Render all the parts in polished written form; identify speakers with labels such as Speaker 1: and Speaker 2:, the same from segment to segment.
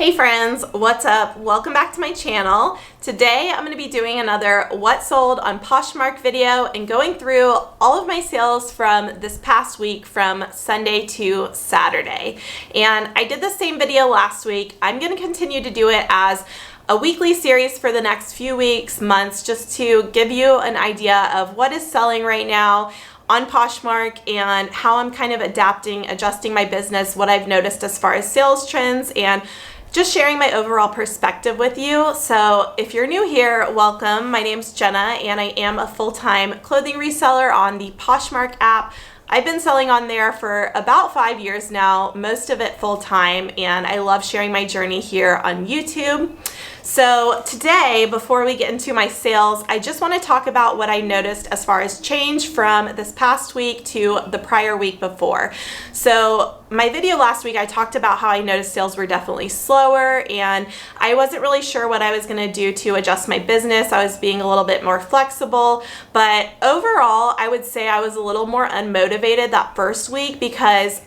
Speaker 1: Hey friends, what's up? Welcome back to my channel. Today I'm going to be doing another What Sold on Poshmark video and going through all of my sales from this past week from Sunday to Saturday. And I did the same video last week. I'm going to continue to do it as a weekly series for the next few weeks, months, just to give you an idea of what is selling right now on Poshmark and how I'm kind of adjusting my business, what I've noticed as far as sales trends, and just sharing my overall perspective with you. So if you're new here, welcome. My name's Jenna and I am a full-time clothing reseller on the Poshmark app. I've been selling on there for about 5 years now, most of it full-time, and I love sharing my journey here on YouTube. So today, before we get into my sales, I just want to talk about what I noticed as far as change from this past week to the prior week before. So my video last week, I talked about how I noticed sales were definitely slower and I wasn't really sure what I was going to do to adjust my business. I was being a little bit more flexible, but overall, I would say I was a little more unmotivated that first week because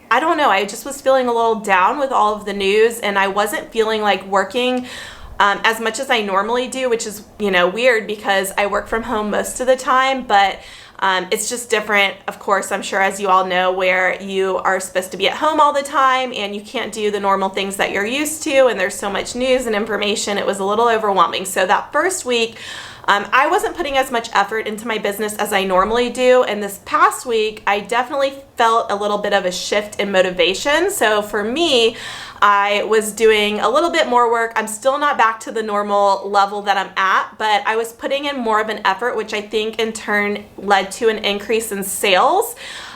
Speaker 1: I don't know, I just was feeling a little down with all of the news and I wasn't feeling like working as much as I normally do, which is, weird because I work from home most of the time, but it's just different, of course, I'm sure, as you all know, where you are supposed to be at home all the time and you can't do the normal things that you're used to, and there's so much news and information. It was a little overwhelming. So that first week, I wasn't putting as much effort into my business as I normally do, and this past week, I definitely felt a little bit of a shift in motivation. So for me, I was doing a little bit more work. I'm still not back to the normal level that I'm at, but I was putting in more of an effort, which I think in turn led to an increase in sales.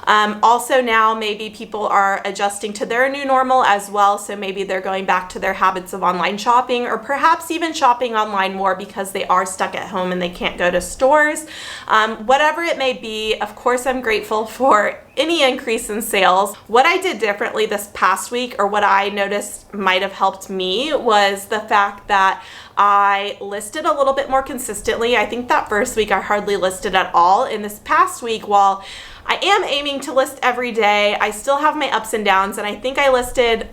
Speaker 1: Also now maybe people are adjusting to their new normal as well, so maybe they're going back to their habits of online shopping or perhaps even shopping online more because they are stuck at home and they can't go to stores. Whatever it may be, of course I'm grateful for any increase in sales. What I did differently this past week, or what I noticed might have helped me, was the fact that I listed a little bit more consistently. I think that first week I hardly listed at all. In this past week, while I am aiming to list every day, I still have my ups and downs, and I think I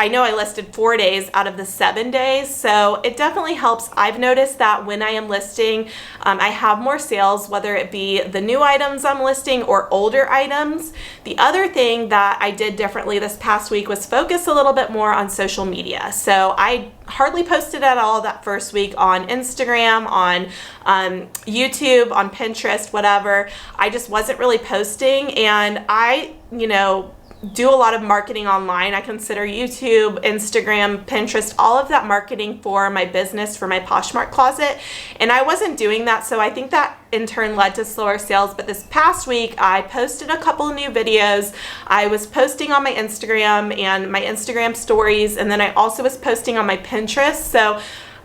Speaker 1: know I listed 4 days out of the 7 days, so it definitely helps. I've noticed that when I am listing, I have more sales, whether it be the new items I'm listing or older items. The other thing that I did differently this past week was focus a little bit more on social media. So I hardly posted at all that first week on Instagram, on YouTube, on Pinterest, whatever. I just wasn't really posting, and I, do a lot of marketing online. I consider YouTube, Instagram, Pinterest, all of that marketing for my business, for my Poshmark closet, and I wasn't doing that, so I think that in turn led to slower sales. But this past week, I posted a couple new videos. I was posting on my Instagram and my Instagram stories, and then I also was posting on my Pinterest. So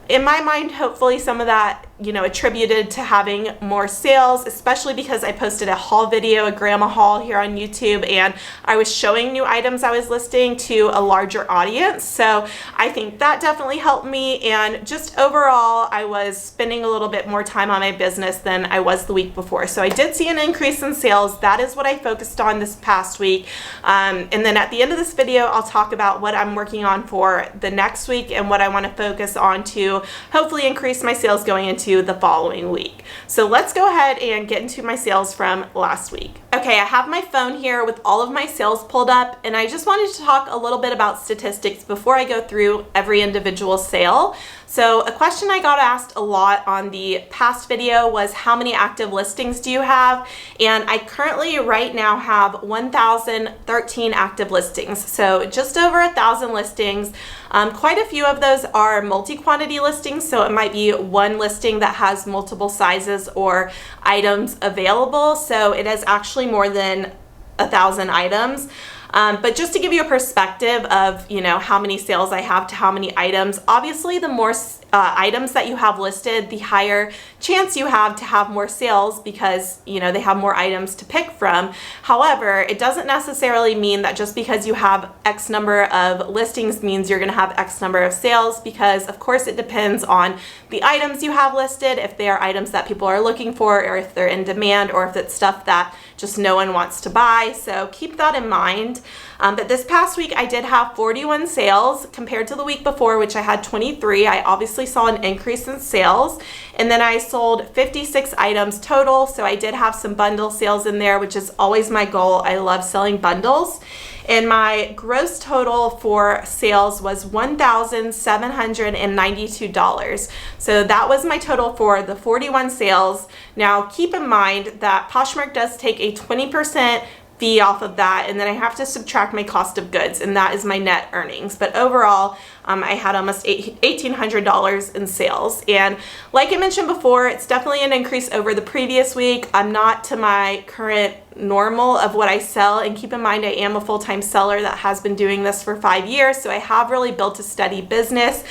Speaker 1: in my mind, hopefully some of that, attributed to having more sales, especially because I posted a haul video, a grandma haul here on YouTube, and I was showing new items I was listing to a larger audience. So I think that definitely helped me, and just overall, I was spending a little bit more time on my business than I was the week before. So I did see an increase in sales. That is what I focused on this past week. And then at the end of this video, I'll talk about what I'm working on for the next week and what I want to focus on to hopefully increase my sales going into the following week. So let's go ahead and get into my sales from last week. Okay, I have my phone here with all of my sales pulled up, and I just wanted to talk a little bit about statistics before I go through every individual sale. So a question I got asked a lot on the past video was, how many active listings do you have? And I currently right now have 1,013 active listings. So just over 1,000 listings. Quite a few of those are multi-quantity listings, so it might be one listing that has multiple sizes or items available. So it is actually more than 1,000 items. But just to give you a perspective of, how many sales I have to how many items, obviously the more items that you have listed, the higher chance you have to have more sales because, they have more items to pick from. However, it doesn't necessarily mean that just because you have X number of listings means you're going to have X number of sales, because of course it depends on the items you have listed, if they are items that people are looking for, or if they're in demand, or if it's stuff that just no one wants to buy. So keep that in mind. happened. But this past week I did have 41 sales compared to the week before, which I had 23. I obviously saw an increase in sales. And then I sold 56 items total. So I did have some bundle sales in there, which is always my goal. I love selling bundles. And my gross total for sales was $1,792. So that was my total for the 41 sales. Now keep in mind that Poshmark does take a 20% fee off of that, and then I have to subtract my cost of goods, and that is my net earnings. But overall, I had almost $1,800 in sales. And like I mentioned before, it's definitely an increase over the previous week. I'm not to my current normal of what I sell, and keep in mind I am a full-time seller that has been doing this for 5 years, so I have really built a steady business.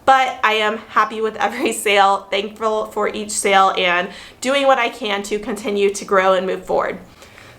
Speaker 1: But I am happy with every sale, thankful for each sale, and doing what I can to continue to grow and move forward.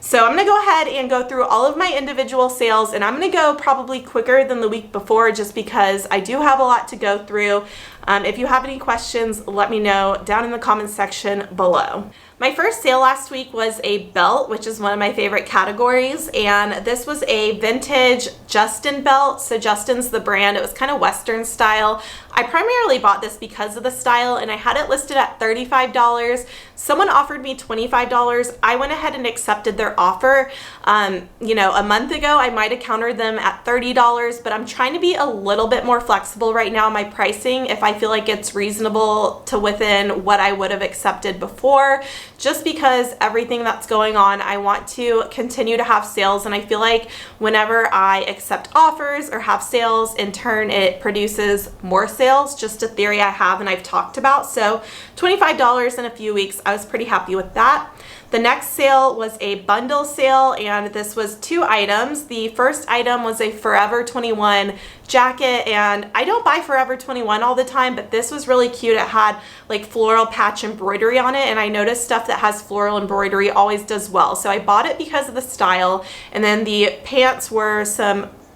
Speaker 1: So I'm going to go ahead and go through all of my individual sales, and I'm going to go probably quicker than the week before just because I do have a lot to go through. If you have any questions, let me know down in the comments section below. My first sale last week was a belt, which is one of my favorite categories, and this was a vintage Justin belt. So Justin's the brand. It was kind of Western style. I primarily bought this because of the style, and I had it listed at $35. Someone offered me $25. I went ahead and accepted their offer. You know, a month ago, I might have countered them at $30, but I'm trying to be a little bit more flexible right now in my pricing if I feel like it's reasonable to within what I would have accepted before. Just because everything that's going on, I want to continue to have sales, and I feel like whenever I accept offers or have sales, in turn it produces more sales. Just a theory I have and I've talked about. So $25 in a few weeks, I was pretty happy with that. The next sale was a bundle sale, and this was 2 items. The first item was a Forever 21 jacket, and I don't buy Forever 21 all the time, but this was really cute. It had like floral patch embroidery on it, and I noticed stuff that has floral embroidery always does well. So I bought it because of the style, and then the pants were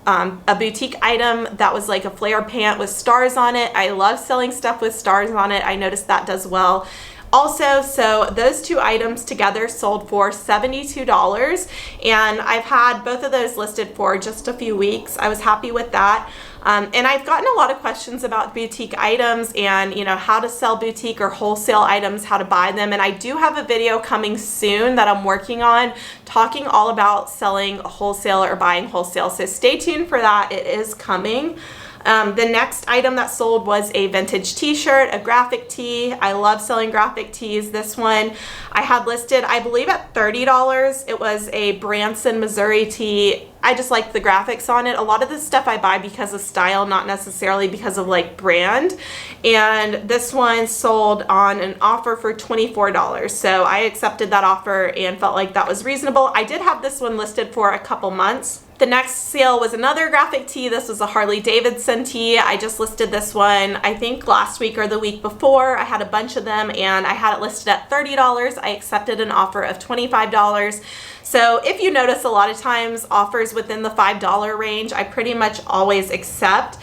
Speaker 1: a boutique item that was like a flare pant with stars on it. I love selling stuff with stars on it. I noticed that does well. Also, so those 2 items together sold for $72, and I've had both of those listed for just a few weeks. I was happy with that. And I've gotten a lot of questions about boutique items and, you know, how to sell boutique or wholesale items, how to buy them. And I do have a video coming soon that I'm working on talking all about selling wholesale or buying wholesale. So stay tuned for that. It is coming. The next item that sold was a vintage t-shirt, a graphic tee. I love selling graphic tees. This one I had listed, I believe, at $30. It was a Branson, Missouri tee. I just like the graphics on it. A lot of this stuff I buy because of style, not necessarily because of like brand. And this one sold on an offer for $24. So I accepted that offer and felt like that was reasonable. I did have this one listed for a couple months. The next sale was another graphic tee. This was a Harley Davidson tee. I just listed this one, I think last week or the week before. I had a bunch of them and I had it listed at $30. I accepted an offer of $25. So if you notice, a lot of times offers within the $5 range, I pretty much always accept,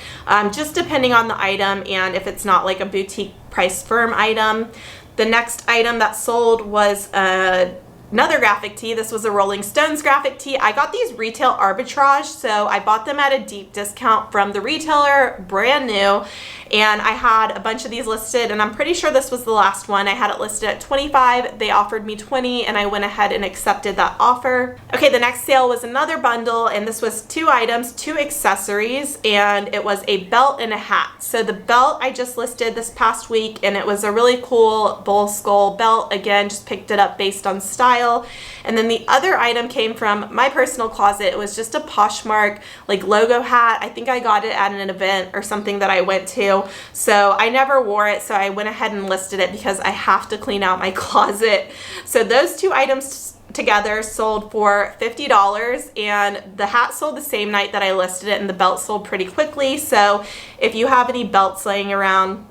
Speaker 1: just depending on the item and if it's not like a boutique price firm item. The next item that sold was another graphic tee. This was a Rolling Stones graphic tee. I got these retail arbitrage, so I bought them at a deep discount from the retailer, brand new, and I had a bunch of these listed, and I'm pretty sure this was the last one. I had it listed at $25. They offered me $20, and I went ahead and accepted that offer. Okay, the next sale was another bundle, and this was 2 items, 2 accessories, and it was a belt and a hat. So the belt I just listed this past week, and it was a really cool bull skull belt. Again, just picked it up based on style. And then the other item came from my personal closet. It was just a Poshmark like logo hat. I think I got it at an event or something that I went to. So I never wore it, so I went ahead and listed it because I have to clean out my closet. So those 2 items together sold for $50, and the hat sold the same night that I listed it, and the belt sold pretty quickly. So if you have any belts laying around,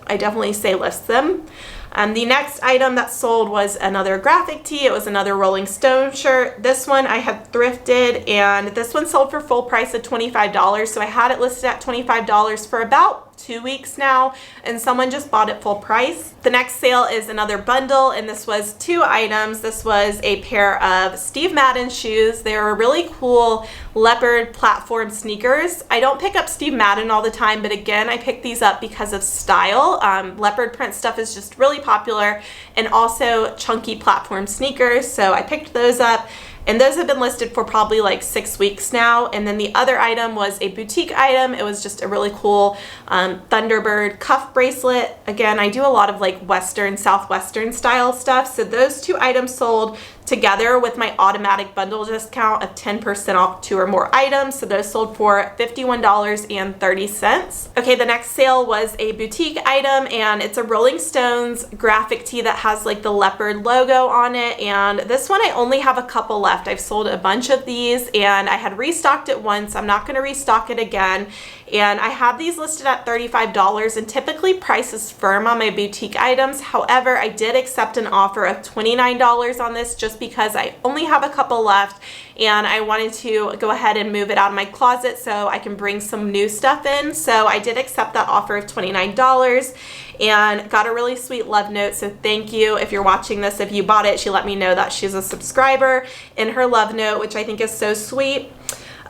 Speaker 1: I definitely say list them. The next item that sold was another graphic tee. It was another Rolling Stone shirt. This one I had thrifted, and this one sold for full price of $25. So I had it listed at $25 for about 2 weeks now, and someone just bought it full price. The next sale is another bundle, and this was 2 items. This was a pair of Steve Madden shoes. They were really cool leopard platform sneakers. I don't pick up Steve Madden all the time, but again, I picked these up because of style. Leopard print stuff is just really popular, and also chunky platform sneakers, so I picked those up. And those have been listed for probably like 6 weeks now. And then the other item was a boutique item. It was just a really cool Thunderbird cuff bracelet. Again, I do a lot of like Western, Southwestern style stuff. So those 2 items sold together with my automatic bundle discount of 10% off 2 or more items. So those sold for $51.30. Okay, the next sale was a boutique item, and it's a Rolling Stones graphic tee that has like the leopard logo on it. And this one I only have a couple left. I've sold a bunch of these, and I had restocked it once. I'm not going to restock it again. And I have these listed at $35, and typically price is firm on my boutique items. However, I did accept an offer of $29 on this just because I only have a couple left, and I wanted to go ahead and move it out of my closet so I can bring some new stuff in. So I did accept that offer of $29 and got a really sweet love note. So thank you if you're watching this. If you bought it, she let me know that she's a subscriber in her love note, which I think is so sweet.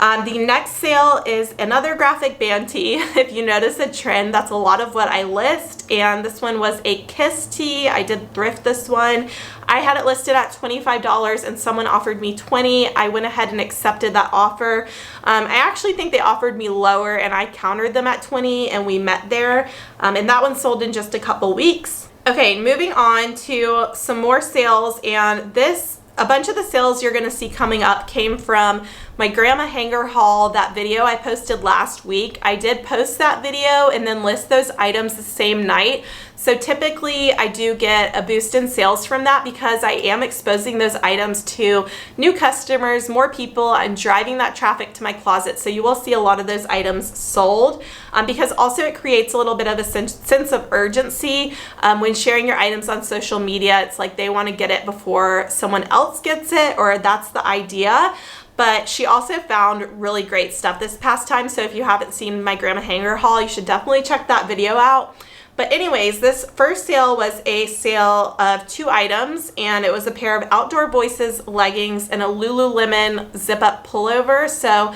Speaker 1: The next sale is another graphic band tee. If you notice a trend, that's a lot of what I list, and this one was a Kiss tee. I did thrift this one. I had it listed at $25 and someone offered me $20. I went ahead and accepted that offer. I actually think they offered me lower, and I countered them at $20 and we met there, and that one sold in just a couple weeks. Okay, moving on to some more sales, and a bunch of the sales you're going to see coming up came from my grandma hanger haul, that video I posted last week. I did post that video and then list those items the same night. So typically I do get a boost in sales from that because I am exposing those items to new customers, more people. I'm driving that traffic to my closet. So you will see a lot of those items sold because also it creates a little bit of a sense of urgency when sharing your items on social media. It's like they want to get it before someone else gets it, or that's the idea. But she also found really great stuff this past time. So if you haven't seen my grandma hanger haul, you should definitely check that video out. But anyways, this first sale was a sale of 2 items, and it was a pair of Outdoor Voices leggings and a Lululemon zip-up pullover. So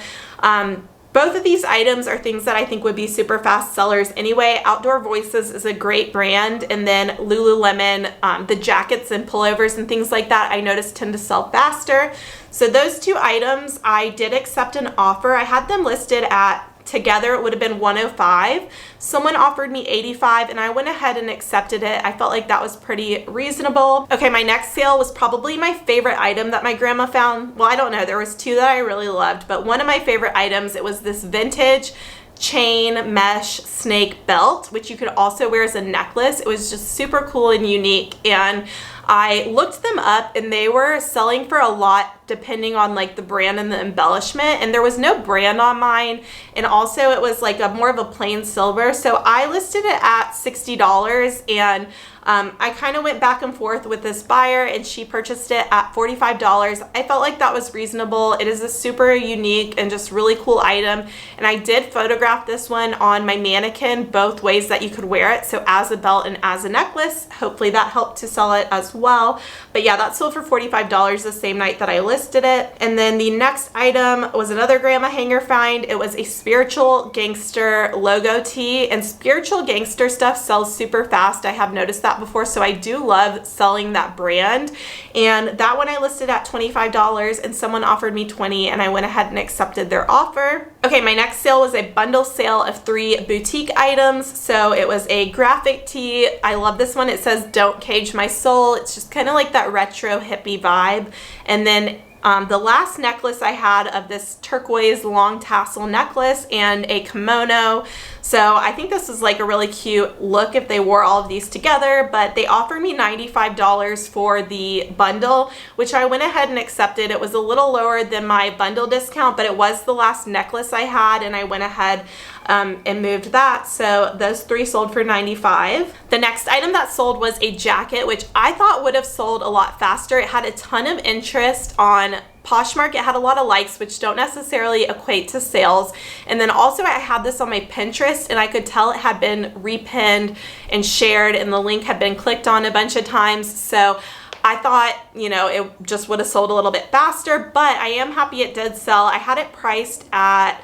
Speaker 1: both of these items are things that I think would be super fast sellers anyway. Outdoor Voices is a great brand, and then Lululemon, the jackets and pullovers and things like that I noticed tend to sell faster. So those 2 items, I did accept an offer. I had them listed at, together it would have been $105. Someone offered me $85 and I went ahead and accepted it. I felt like that was pretty reasonable. Okay, my next sale was probably my favorite item that my grandma found. Well, I don't know, there was 2 that I really loved, but one of my favorite items, it was this vintage chain mesh snake belt, which you could also wear as a necklace. It was just super cool and unique, and I looked them up and they were selling for a lot depending on like the brand and the embellishment, and there was no brand on mine, and also it was like more of a plain silver. So I listed it at $60, and I kind of went back and forth with this buyer, and she purchased it at $45. I felt like that was reasonable. It is a super unique and just really cool item, and I did photograph this one on my mannequin both ways that you could wear it, so as a belt and as a necklace. Hopefully that helped to sell it as well. But yeah, that sold for $45 the same night that I listed it. And then the next item was another grandma hanger find. It was a Spiritual Gangster logo tee, and Spiritual Gangster stuff sells super fast. I have noticed that before, so I do love selling that brand. And that one I listed at $25 and someone offered me $20, and I went ahead and accepted their offer. Okay, my next sale was a bundle sale of 3 boutique items. So it was a graphic tee. I love this one. It says "Don't Cage My Soul." It's just kind of like that retro hippie vibe. And then the last necklace I had of this turquoise long tassel necklace and a kimono. So I think this is like a really cute look if they wore all of these together, but they offered me $95 for the bundle, which I went ahead and accepted. It was a little lower than my bundle discount, but it was the last necklace I had, and I went ahead and moved that. So those 3 sold for $95. The next item that sold was a jacket, which I thought would have sold a lot faster. It had a ton of interest on Poshmark, it had a lot of likes, which don't necessarily equate to sales. And then also I had this on my Pinterest, and I could tell it had been repinned and shared, and the link had been clicked on a bunch of times. So I thought, you know, it just would have sold a little bit faster, but I am happy it did sell. I had it priced at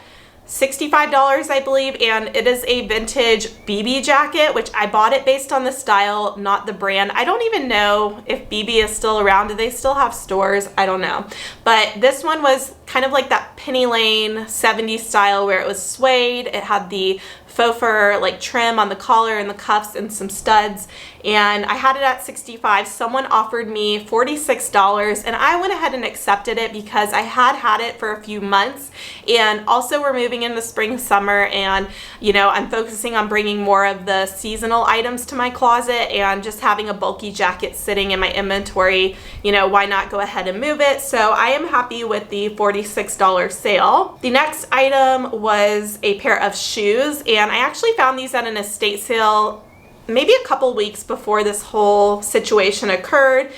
Speaker 1: $65, I believe, and it is a vintage BB jacket, which I bought it based on the style, not the brand. I don't even know if BB is still around. Do they still have stores? I don't know. But this one was kind of like that Penny Lane 70s style where it was suede. It had the faux fur like trim on the collar and the cuffs and some studs, and I had it at $65. Someone offered me $46, and I went ahead and accepted it because I had it for a few months, and also we're moving into spring, summer, and you know, I'm focusing on bringing more of the seasonal items to my closet, and just having a bulky jacket sitting in my inventory, you know, why not go ahead and move it? So I am happy with the $46 sale. The next item was a pair of shoes, and I actually found these at an estate sale maybe a couple weeks before this whole situation occurred,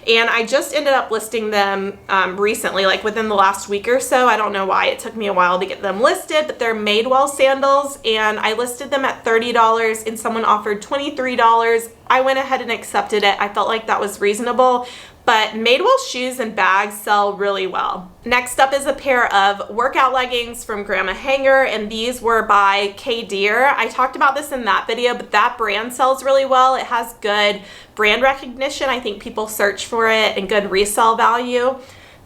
Speaker 1: and I just ended up listing them recently, like within the last week or so. I don't know why it took me a while to get them listed, but they're Madewell sandals, and I listed them at $30 and someone offered $23. I went ahead and accepted it. I felt like that was reasonable. But Madewell shoes and bags sell really well. Next up is a pair of workout leggings from Grandma Hanger, and these were by K Deer. I talked about this in that video, but that brand sells really well. It has good brand recognition. I think people search for it, and good resale value.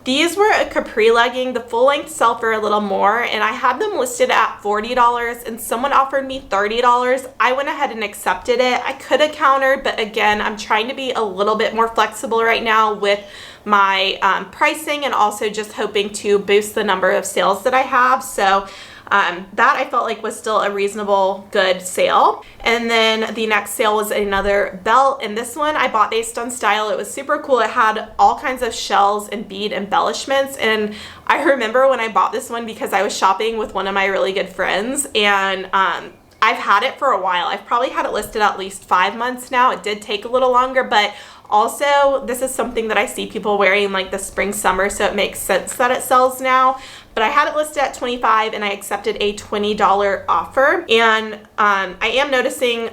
Speaker 1: These were a capri legging. The full length sell for a little more, and I had them listed at $40 and someone offered me $30. I went ahead and accepted it. I could have countered, but again, I'm trying to be a little bit more flexible right now with my pricing, and also just hoping to boost the number of sales that I have. So that I felt like was still a reasonable, good sale. And then the next sale was another belt, and this one I bought based on style. It was super cool. It had all kinds of shells and bead embellishments, and I remember when I bought this one because I was shopping with one of my really good friends, and I've had it for a while. I've probably had it listed at least 5 months now. It did take a little longer, but also this is something that I see people wearing like the spring, summer, so it makes sense that it sells now. But I had it listed at $25 and I accepted a $20 offer. And I am noticing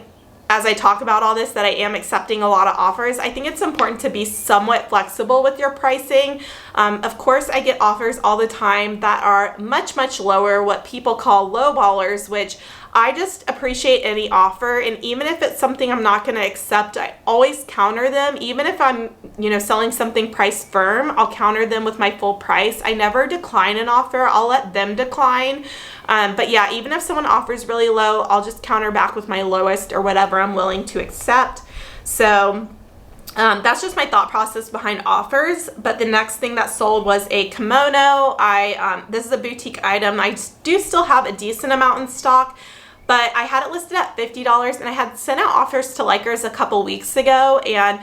Speaker 1: as I talk about all this that I am accepting a lot of offers. I think it's important to be somewhat flexible with your pricing. Of course, I get offers all the time that are much, much lower, what people call lowballers, which I just appreciate any offer, and even if it's something I'm not going to accept, I always counter them. Even if I'm, you know, selling something price firm, I'll counter them with my full price. I never decline an offer. I'll let them decline. But yeah, even if someone offers really low, I'll just counter back with my lowest or whatever I'm willing to accept. So that's just my thought process behind offers. But the next thing that sold was a kimono. This is a boutique item. I do still have a decent amount in stock, but I had it listed at $50, and I had sent out offers to likers a couple weeks ago, and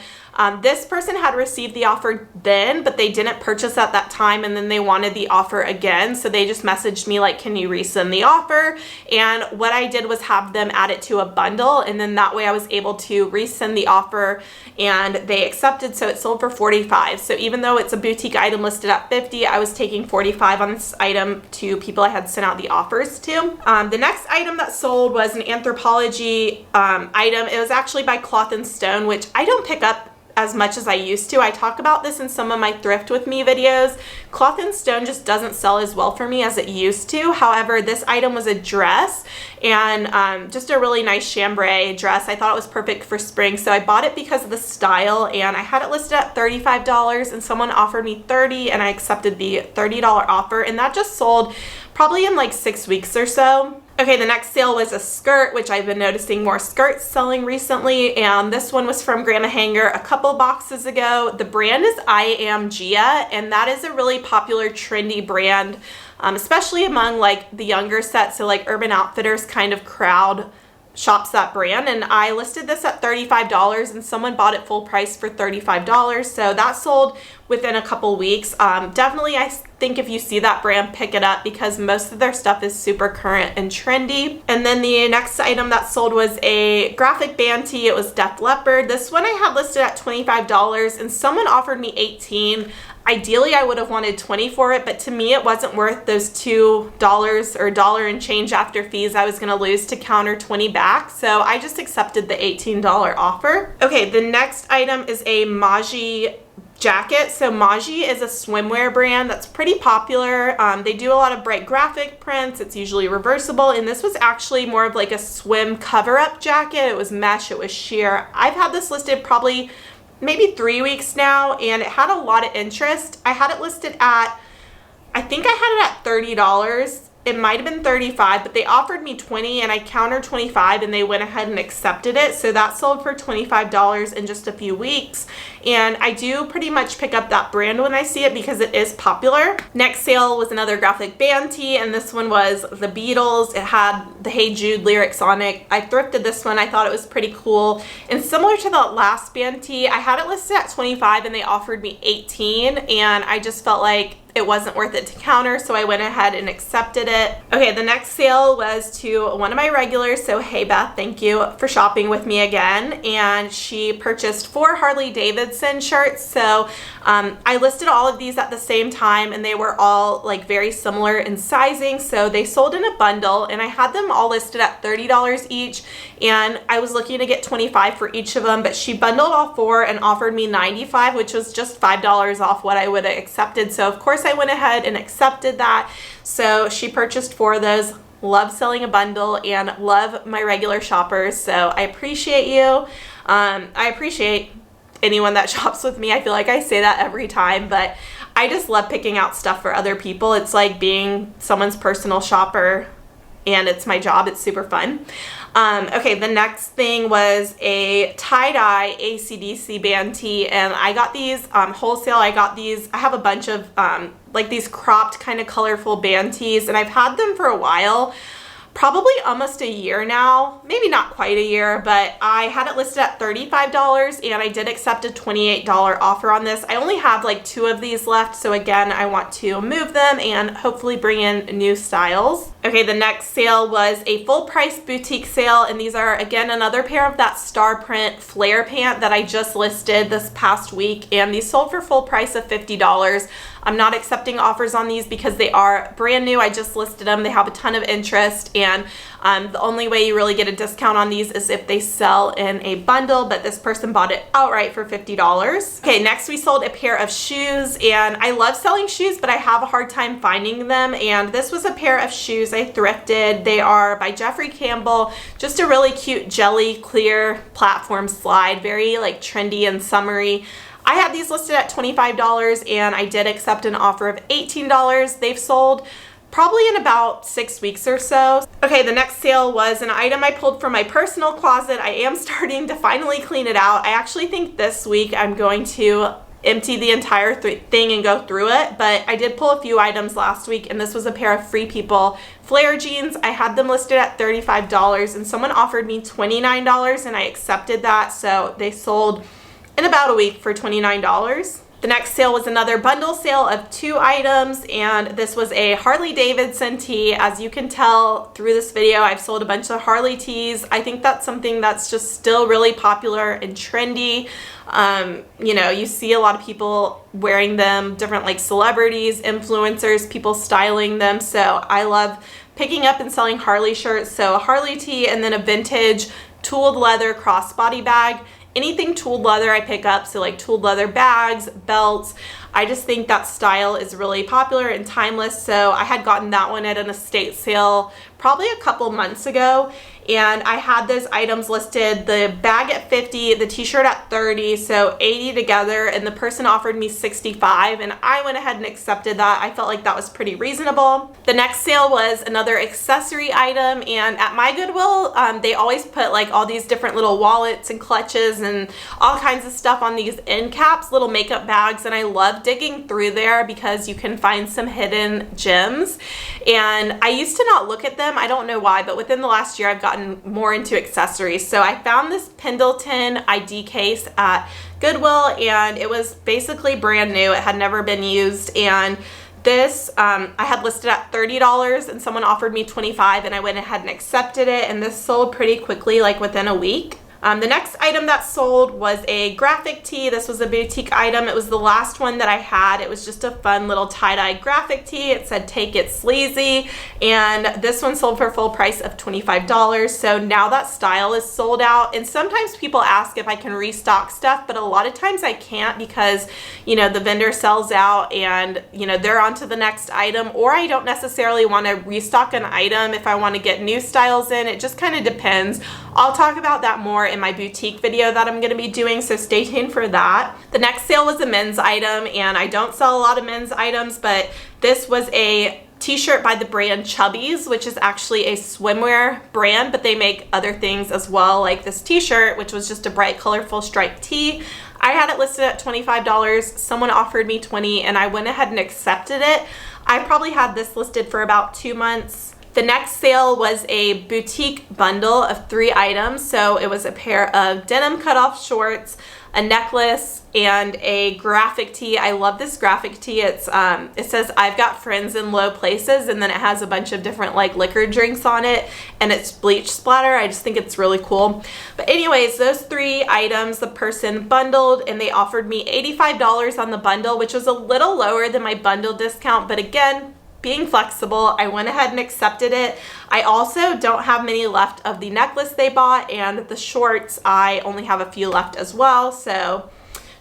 Speaker 1: this person had received the offer then, but they didn't purchase at that time, and then they wanted the offer again, so they just messaged me like, can you resend the offer? And what I did was have them add it to a bundle, and then that way I was able to resend the offer, and they accepted, so it sold for $45. So even though it's a boutique item listed at $50, I was taking $45 on this item to people I had sent out the offers to. The next item that sold was an Anthropologie item. It was actually by Cloth and Stone, which I don't pick up as much as I used to. I talk about this in some of my Thrift With Me videos. Cloth and Stone just doesn't sell as well for me as it used to. However, this item was a dress, and just a really nice chambray dress. I thought it was perfect for spring, so I bought it because of the style, and I had it listed at $35, and someone offered me $30, and I accepted the $30 offer, and that just sold probably in like 6 weeks or so. Okay, the next sale was a skirt, which I've been noticing more skirts selling recently, and this one was from Grandma Hanger a couple boxes ago. The brand is I Am Gia, and that is a really popular, trendy brand, especially among like the younger set, so like Urban Outfitters kind of crowd shops that brand, and I listed this at $35 and someone bought it full price for $35, so that sold within a couple weeks. Definitely, I think if you see that brand, pick it up because most of their stuff is super current and trendy. And then the next item that sold was a graphic band tee. It was Def Leppard. This one I had listed at $25 and someone offered me $18. Ideally, I would have wanted $20 for it, but to me, it wasn't worth those $2 or $1 and change after fees I was going to lose to counter 20 back. So I just accepted the $18 offer. Okay, the next item is a Maji jacket. So Maji is a swimwear brand that's pretty popular. They do a lot of bright graphic prints. It's usually reversible, and this was actually more of like a swim cover-up jacket. It was mesh, it was sheer. I've had this listed probably maybe 3 weeks now, and it had a lot of interest. I had it listed at, I think I had it at $30. It might have been $35, but they offered me $20 and I countered $25 and they went ahead and accepted it. So that sold for $25 in just a few weeks. And I do pretty much pick up that brand when I see it because it is popular. Next sale was another graphic band tee, and this one was the Beatles. It had the Hey Jude lyrics on it. I thrifted this one. I thought it was pretty cool. And similar to the last band tee, I had it listed at $25 and they offered me $18, and I just felt like it wasn't worth it to counter, so I went ahead and accepted it. Okay, the next sale was to one of my regulars. So hey Beth, thank you for shopping with me again. And she purchased 4 Harley Davidson shirts. So I listed all of these at the same time, and they were all like very similar in sizing. So they sold in a bundle, and I had them all listed at $30 each. And I was looking to get $25 for each of them, but she bundled all 4 and offered me $95, which was just $5 off what I would have accepted. So of course I went ahead and accepted that. So she purchased 4 of those. Love selling a bundle and love my regular shoppers. So I appreciate you. I appreciate anyone that shops with me. I feel like I say that every time, but I just love picking out stuff for other people. It's like being someone's personal shopper, and it's my job. It's super fun. Okay, the next thing was a tie-dye AC/DC band tee, and I got these wholesale. I have a bunch of like these cropped kind of colorful band tees, and I've had them for a while, probably almost a year now, maybe not quite a year, but I had it listed at $35 and I did accept a $28 offer on this. I only have like 2 of these left, so again, I want to move them and hopefully bring in new styles. Okay, the next sale was a full price boutique sale, and these are again another pair of that star print flare pant that I just listed this past week, and these sold for full price of $50. I'm not accepting offers on these because they are brand new. I just listed them. They have a ton of interest, and the only way you really get a discount on these is if they sell in a bundle, but this person bought it outright for $50. Okay, next we sold a pair of shoes, and I love selling shoes, but I have a hard time finding them, and this was a pair of shoes I thrifted. They are by Jeffrey Campbell, just a really cute jelly clear platform slide, very like trendy and summery. I had these listed at $25 and I did accept an offer of $18. They've sold probably in about 6 weeks or so. Okay, the next sale was an item I pulled from my personal closet. I am starting to finally clean it out. I actually think this week I'm going to empty the entire thing and go through it, but I did pull a few items last week, and this was a pair of Free People flare jeans. I had them listed at $35 and someone offered me $29 and I accepted that, so they sold in about a week for $29. The next sale was another bundle sale of 2 items, and this was a Harley Davidson tee. As you can tell through this video, I've sold a bunch of Harley tees. I think that's something that's just still really popular and trendy. You know, you see a lot of people wearing them, different like celebrities, influencers, people styling them. So I love picking up and selling Harley shirts. So a Harley tee and then a vintage tooled leather crossbody bag. Anything tooled leather I pick up, so like tooled leather bags, belts. I just think that style is really popular and timeless, so I had gotten that one at an estate sale probably a couple months ago, and I had those items listed, the bag at $50, the t-shirt at $30, so $80 together, and the person offered me $65, and I went ahead and accepted that. I felt like that was pretty reasonable. The next sale was another accessory item, and at my Goodwill, they always put like all these different little wallets and clutches and all kinds of stuff on these end caps, little makeup bags, and I love digging through there because you can find some hidden gems, and I used to not look at them. I don't know why, but within the last year I've gotten more into accessories. So I found this Pendleton ID case at Goodwill, and it was basically brand new. It had never been used, and this I had listed at $30 and someone offered me $25 and I went ahead and accepted it, and this sold pretty quickly, like within a week. The next item that sold was a graphic tee. This was a boutique item. It was the last one that I had. It was just a fun little tie-dye graphic tee. It said "Take It Sleazy," and this one sold for full price of $25. So now that style is sold out, and sometimes people ask if I can restock stuff, but a lot of times I can't because, you know, the vendor sells out and, you know, they're on to the next item, or I don't necessarily want to restock an item if I want to get new styles in. It just kind of depends. I'll talk about that more in my boutique video that I'm going to be doing, so stay tuned for that. The next sale was a men's item, and I don't sell a lot of men's items, but this was a t-shirt by the brand Chubbies, which is actually a swimwear brand, but they make other things as well, like this t-shirt, which was just a bright, colorful striped tee. I had it listed at $25. Someone offered me $20, and I went ahead and accepted it. I probably had this listed for about 2 months. The next sale was a boutique bundle of 3 items. So it was a pair of denim cutoff shorts, a necklace, and a graphic tee. I love this graphic tee. It says "I've got friends in low places," and then it has a bunch of different like liquor drinks on it, and it's bleach splatter. I just think it's really cool. But anyways, those 3 items the person bundled, and they offered me $85 on the bundle, which was a little lower than my bundle discount, but again, being flexible, I went ahead and accepted it. I also don't have many left of the necklace they bought, and the shorts, I only have a few left as well, so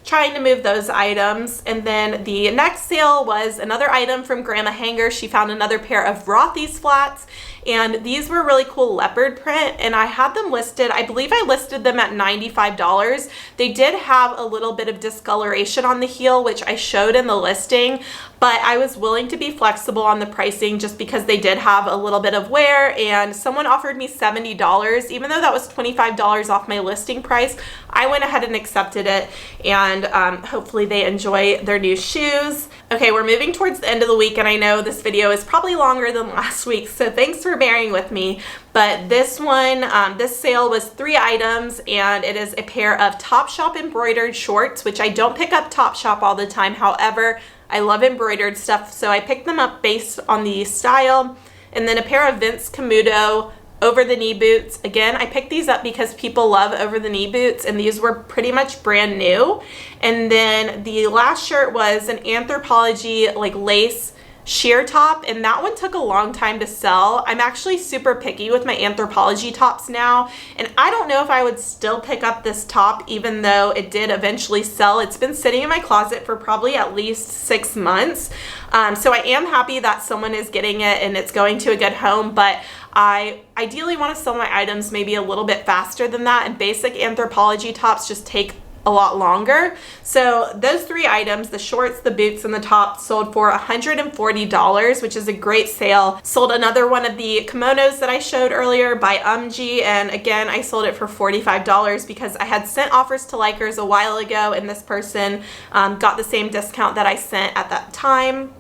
Speaker 1: trying to move those items. And then the next sale was another item from Grandma Hanger. She found another pair of Rothy's flats, and these were really cool leopard print, and I had them listed, I believe I listed them at $95. They did have a little bit of discoloration on the heel, which I showed in the listing, but I was willing to be flexible on the pricing just because they did have a little bit of wear, and someone offered me $70. Even though that was $25 off my listing price, I went ahead and accepted it, and hopefully they enjoy their new shoes. Okay, we're moving towards the end of the week, and I know this video is probably longer than last week, so thanks for bearing with me. But this one, this sale was 3 items, and it is a pair of Topshop embroidered shorts, which I don't pick up Topshop all the time. However, I love embroidered stuff, so I picked them up based on the style. And then a pair of Vince Camuto over-the-knee boots. Again, I picked these up because people love over-the-knee boots, and these were pretty much brand new. And then the last shirt was an Anthropologie like lace sheer top, and that one took a long time to sell. I'm actually super picky with my Anthropologie tops now, and I don't know if I would still pick up this top even though it did eventually sell. It's been sitting in my closet for probably at least 6 months. So I am happy that someone is getting it and it's going to a good home, but I ideally want to sell my items maybe a little bit faster than that, and basic Anthropologie tops just take a lot longer. So those 3 items, the shorts, the boots, and the top, sold for $140, which is a great sale. Sold another one of the kimonos that I showed earlier by UMG, and again, I sold it for $45 because I had sent offers to likers a while ago, and this person got the same discount that I sent at that time.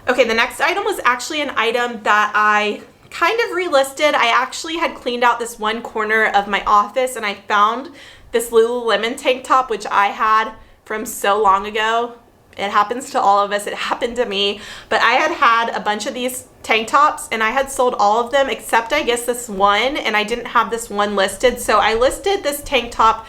Speaker 1: Okay, the next item was actually an item that I kind of relisted. I actually had cleaned out this one corner of my office, and I found this Lululemon tank top, which I had from so long ago. It happens to all of us. It happened to me. But I had a bunch of these tank tops, and I had sold all of them except I guess this one, and I didn't have this one listed. So I listed this tank top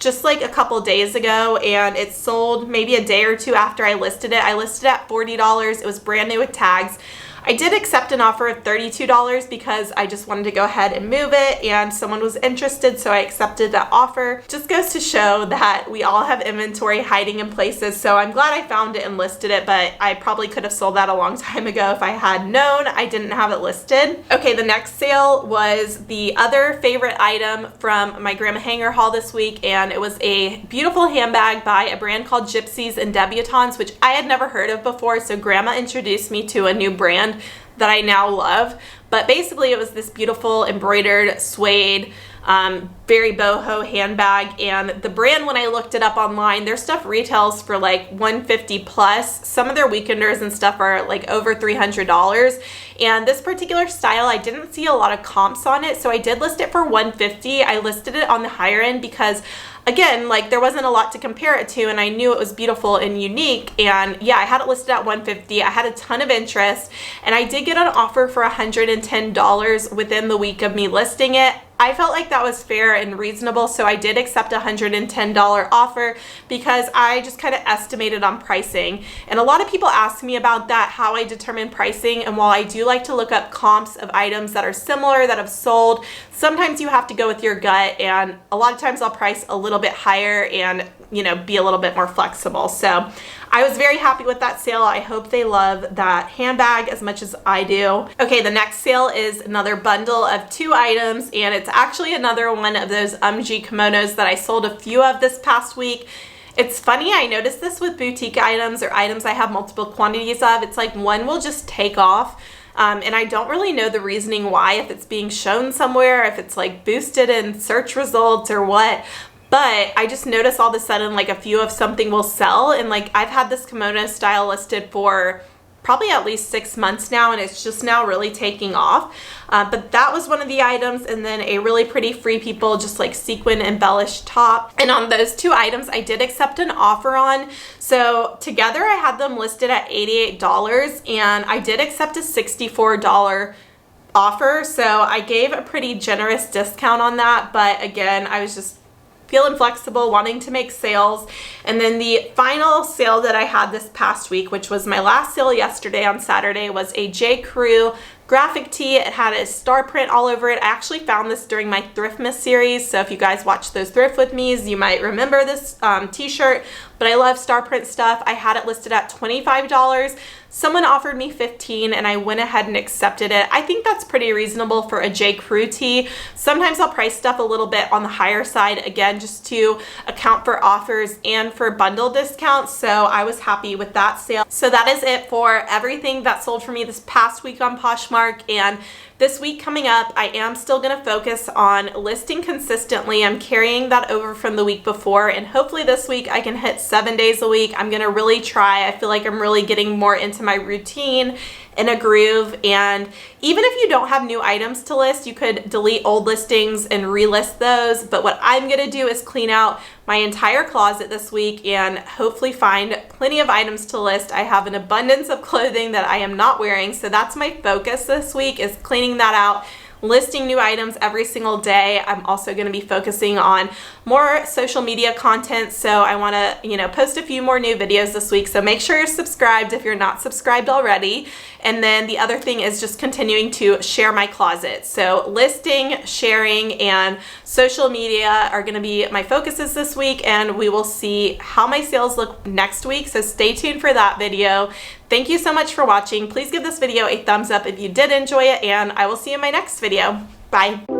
Speaker 1: just like a couple days ago, and it sold maybe a day or 2 after I listed it. I listed it at $40. It was brand new with tags. I did accept an offer of $32 because I just wanted to go ahead and move it, and someone was interested, so I accepted that offer. Just goes to show that we all have inventory hiding in places, so I'm glad I found it and listed it, but I probably could have sold that a long time ago if I had known I didn't have it listed. Okay, the next sale was the other favorite item from my Grandma Hanger haul this week, and it was a beautiful handbag by a brand called Gypsies and Debutantes, which I had never heard of before, so Grandma introduced me to a new brand that I now love. But basically it was this beautiful embroidered suede very boho handbag, and the brand, when I looked it up online, their stuff retails for like $150 plus. Some of their weekenders and stuff are like over $300, and this particular style I didn't see a lot of comps on it, so I did list it for $150. I listed it on the higher end because again, like, there wasn't a lot to compare it to, and I knew it was beautiful and unique, and yeah, I had it listed at $150. I had a ton of interest, and I did get an offer for $110 within the week of me listing it. I felt like that was fair and reasonable, so I did accept a $110 offer because I just kind of estimated on pricing. And a lot of people ask me about that, how I determine pricing, and while I do like to look up comps of items that are similar that have sold, sometimes you have to go with your gut, and a lot of times I'll price a little bit higher and, you know, be a little bit more flexible. So I was very happy with that sale. I hope they love that handbag as much as I do. Okay, the next sale is another bundle of 2 items, and it's actually another one of those kimonos that I sold a few of this past week. It's funny, I noticed this with boutique items or items I have multiple quantities of. It's like one will just take off. And I don't really know the reasoning why, if it's being shown somewhere, if it's like boosted in search results or what. But I just noticed all of a sudden like a few of something will sell, and like I've had this kimono style listed for probably at least 6 months now, and it's just now really taking off. But that was one of the items, and then a really pretty Free People just like sequin embellished top. And on those 2 items I did accept an offer on. So together I had them listed at $88, and I did accept a $64 offer. So I gave a pretty generous discount on that, but again, I was just feeling flexible, wanting to make sales. And then the final sale that I had this past week, which was my last sale yesterday on Saturday, was a J. Crew graphic tee. It had a star print all over it. I actually found this during my Thriftmas series, so if you guys watch those Thrift With Me's, you might remember this t-shirt, but I love star print stuff. I had it listed at $25. Someone offered me $15, and I went ahead and accepted it. I think that's pretty reasonable for a J. Crew tee. Sometimes I'll price stuff a little bit on the higher side, again, just to account for offers and for bundle discounts, so I was happy with that sale. So that is it for everything that sold for me this past week on Poshmark. And this week coming up, I am still going to focus on listing consistently. I'm carrying that over from the week before, and hopefully this week I can hit 7 days a week. I'm going to really try. I feel like I'm really getting more into my routine in a groove. And even if you don't have new items to list, you could delete old listings and relist those. But what I'm going to do is clean out my entire closet this week and hopefully find plenty of items to list. I have an abundance of clothing that I am not wearing, so that's my focus this week, is cleaning that out, listing new items every single day. I'm also going to be focusing on more social media content, so I want to, post a few more new videos this week, so make sure you're subscribed if you're not subscribed already. And then the other thing is just continuing to share my closet. So listing, sharing, and social media are going to be my focuses this week, and we will see how my sales look next week, so stay tuned for that video. Thank you so much for watching. Please give this video a thumbs up if you did enjoy it, and I will see you in my next video. Bye.